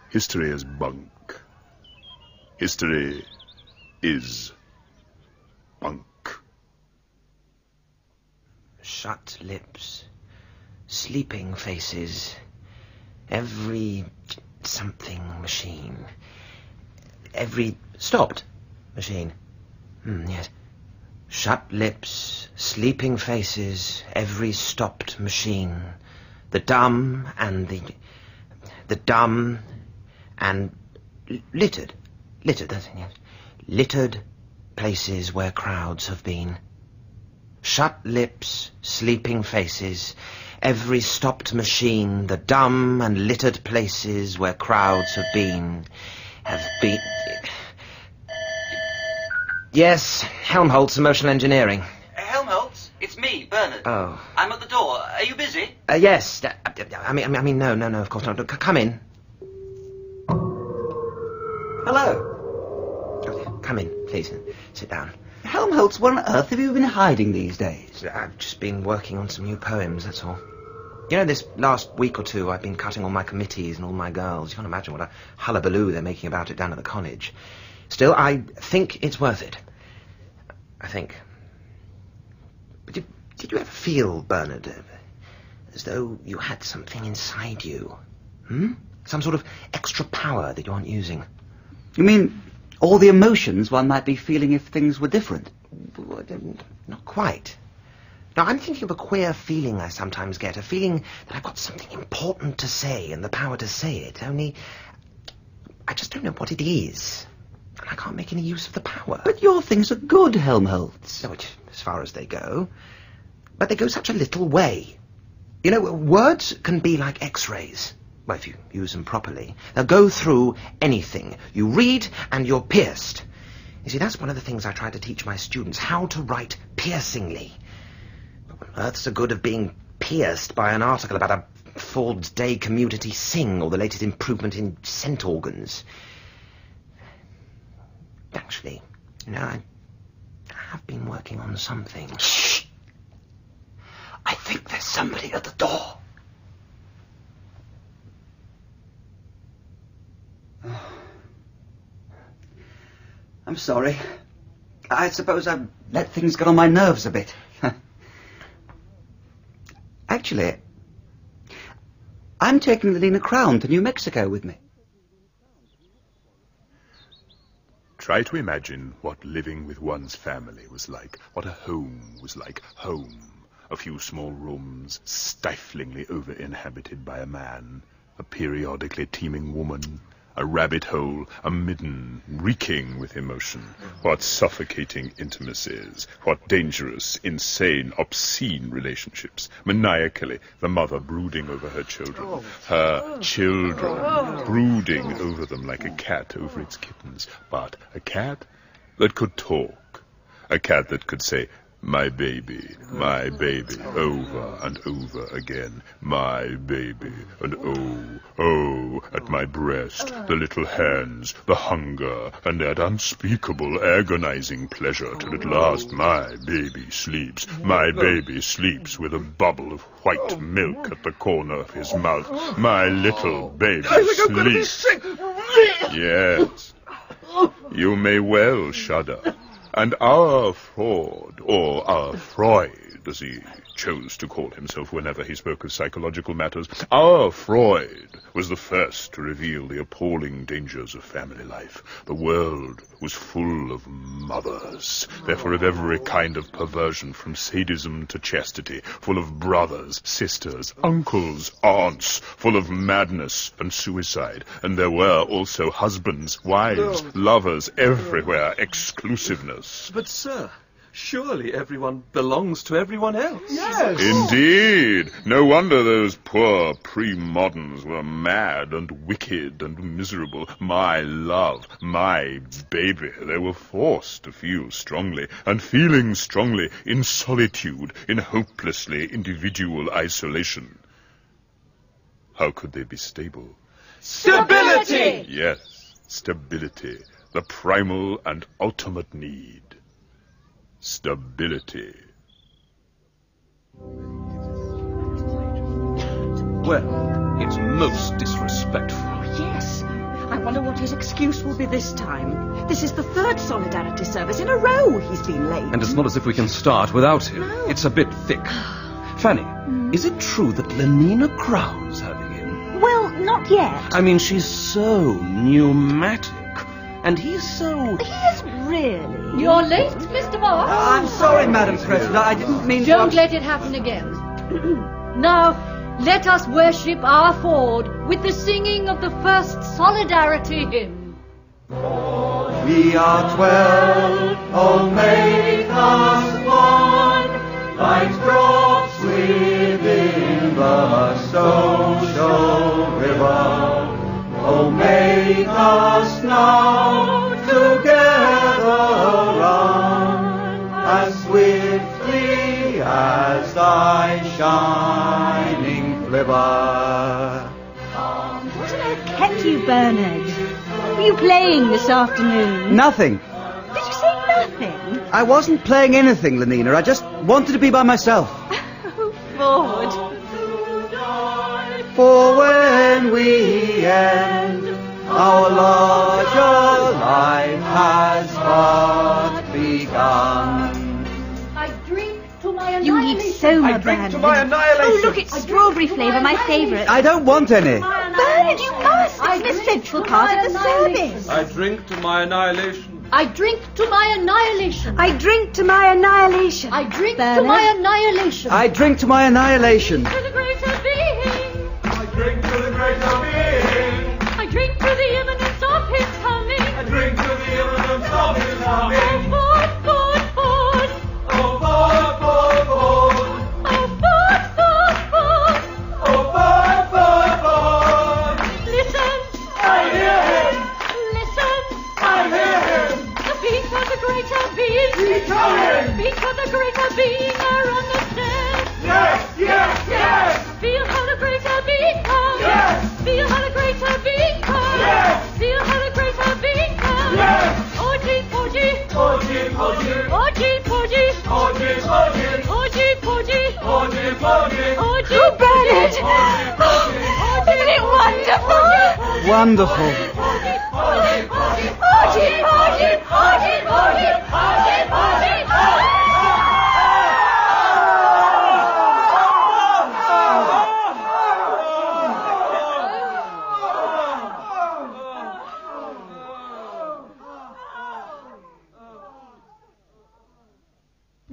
History is bunk. History is bunk. Shut lips, sleeping faces, every something machine. Every stopped machine. Yes. Shut lips, sleeping faces, every stopped machine. The dumb and the dumb and littered, that's it, yes. Littered places where crowds have been. Shut lips, sleeping faces, every stopped machine, the dumb and littered places where crowds have been. Yes, Helmholtz, Emotional Engineering. Helmholtz, it's me, Bernard. Oh. I'm at the door. Are you busy? Yes. I mean, no, of course not. Come in. Hello. Come in, please. Sit down. Helmholtz, what on earth have you been hiding these days? I've just been working on some new poems, that's all. You know, this last week or two, I've been cutting all my committees and all my girls. You can't imagine what a hullabaloo they're making about it down at the college. Still, I think it's worth it. I think. But did you ever feel, Bernard, as though you had something inside you? Some sort of extra power that you aren't using? You mean all the emotions one might be feeling if things were different? Not quite. No, I'm thinking of a queer feeling I sometimes get, a feeling that I've got something important to say and the power to say it, only I just don't know what it is. And I can't make any use of the power. But your things are good, Helmholtz. No, as far as they go. But they go such a little way. You know, words can be like X-rays. Well, if you use them properly. They'll go through anything. You read and you're pierced. You see, that's one of the things I try to teach my students, how to write piercingly. But what on earth's the good of being pierced by an article about a Ford's Day community sing or the latest improvement in scent organs? Actually, you know, I have been working on something. Shh! I think there's somebody at the door. I'm sorry. I suppose I've let things get on my nerves a bit. Actually, I'm taking the Lena Crown to New Mexico with me. Try to imagine what living with one's family was like, what a home was like. Home. A few small rooms, stiflingly over-inhabited by a man, a periodically teeming woman, a rabbit hole, a midden, reeking with emotion. What suffocating intimacies, what dangerous, insane, obscene relationships. Maniacally, the mother brooding over her children. Her children brooding over them like a cat over its kittens. But a cat that could talk. A cat that could say, my baby, over and over again. My baby, and oh, at my breast, the little hands, the hunger, and that unspeakable, agonizing pleasure till at last my baby sleeps. My baby sleeps with a bubble of white milk at the corner of his mouth. My little baby sleeps. I'm gonna be sick. Yes, you may well shudder. And our Freud, or our Freud, as he chose to call himself whenever he spoke of psychological matters, our Freud was the first to reveal the appalling dangers of family life. The world was full of mothers, therefore of every kind of perversion from sadism to chastity, full of brothers, sisters, uncles, aunts, full of madness and suicide. And there were also husbands, wives, lovers, everywhere, exclusiveness. But, sir, surely everyone belongs to everyone else. Yes. Indeed. No wonder those poor pre-moderns were mad and wicked and miserable. My love, my baby, they were forced to feel strongly, and feeling strongly in solitude, in hopelessly individual isolation. How could they be stable? Stability! Yes, stability, the primal and ultimate need. Stability. Well, it's most disrespectful. Yes, wonder what his excuse will be this time. This is the third Solidarity service in a row he's been late. And it's not as if we can start without him. No. It's a bit thick. Fanny, is it true that Lenina Crown's having him? Well, not yet. I mean, she's so pneumatic. And he's so... He is really... You're late, Mr. Marks. I'm sorry, Madam President. I didn't mean to... Don't let it happen again. Now, let us worship our Ford with the singing of the first Solidarity hymn. We are 12, oh make us one, like drops within the social river. Oh make us now together run, as swiftly as thy shining flivver. What on earth kept you, Bernard? Were you playing this afternoon? Nothing. Did you say nothing? I wasn't playing anything, Lenina. I just wanted to be by myself. Oh, Ford. For when we end, our larger life has but begun. I drink to my You annihilation. need soma, I drink Bernard. to my annihilation. Oh, look, it's strawberry flavour, my favourite. I don't want any. Bernard, you must. It's an essential part of the service. I drink to my annihilation. I drink to my annihilation. I drink to my annihilation. I drink to Bernard. my annihilation. I drink to my annihilation. To the greater being. I drink to the greater being. I drink to the imminence of his coming. I drink to the imminence of his coming. Ford, Ford, Ford. Oh, Ford, Ford, Ford. Oh, Ford, Ford, Ford. Oh, Ford, Ford, Ford. Listen. I hear him. Listen. I hear him. The beat of the greater being. He's coming. Beat of the greater being are on the stairs. Yes, yes, yes. Feel how the greater being comes. Yes. Feel how the greater being comes. Yes. Feel how the greater being comes. Yes. Oji, Poji. Oji, Oji. Oji, Poji. Oji, Oji. Oji, Poji. Oji, Oji. Oji, Oh, Bernard. Poji. Isn't it wonderful? Wonderful. Oji, Poji. Oji, Poji. Oji, Poji. Oji, Poji.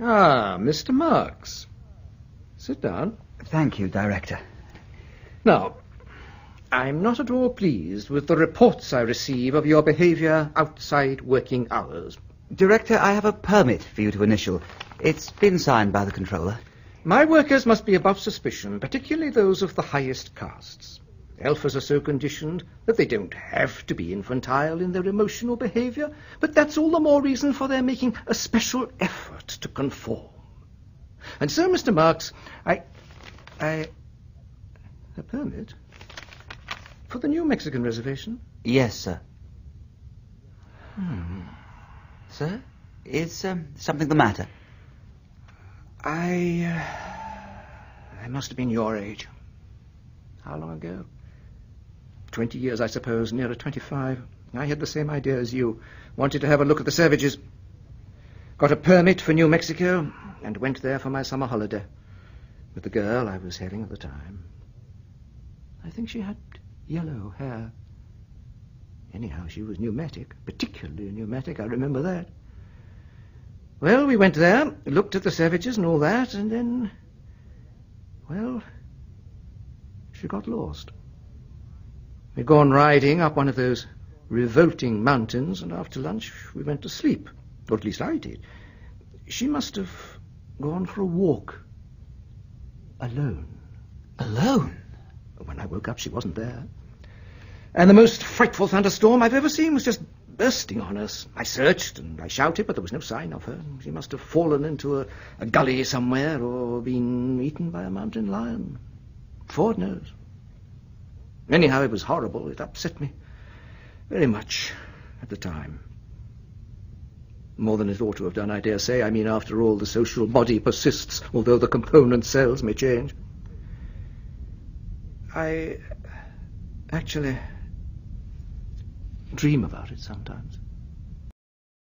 Ah, Mr. Marks. Sit down. Thank you, Director. Now, I'm not at all pleased with the reports I receive of your behaviour outside working hours. Director, I have a permit for you to initial. It's been signed by the controller. My workers must be above suspicion, particularly those of the highest castes. Alphas are so conditioned that they don't have to be infantile in their emotional behaviour, but that's all the more reason for their making a special effort to conform. And so, Mr. Marks, a permit? For the New Mexican reservation? Yes, sir. Sir, is something the matter? I must have been your age. How long ago? 20 years, I suppose, nearer 25. I had the same idea as you. Wanted to have a look at the savages. Got a permit for New Mexico and went there for my summer holiday with the girl I was having at the time. I think she had yellow hair. Anyhow, she was pneumatic, particularly pneumatic, I remember that. Well, we went there, looked at the savages and all that, and then, well, she got lost. We'd gone riding up one of those revolting mountains, and after lunch we went to sleep. Or at least I did. She must have gone for a walk. Alone. Alone? When I woke up, she wasn't there. And the most frightful thunderstorm I've ever seen was just bursting on us. I searched and I shouted, but there was no sign of her. She must have fallen into a gully somewhere or been eaten by a mountain lion. Ford knows. Anyhow, it was horrible. It upset me very much at the time. More than it ought to have done, I dare say. I mean, after all, the social body persists, although the component cells may change. dream about it sometimes.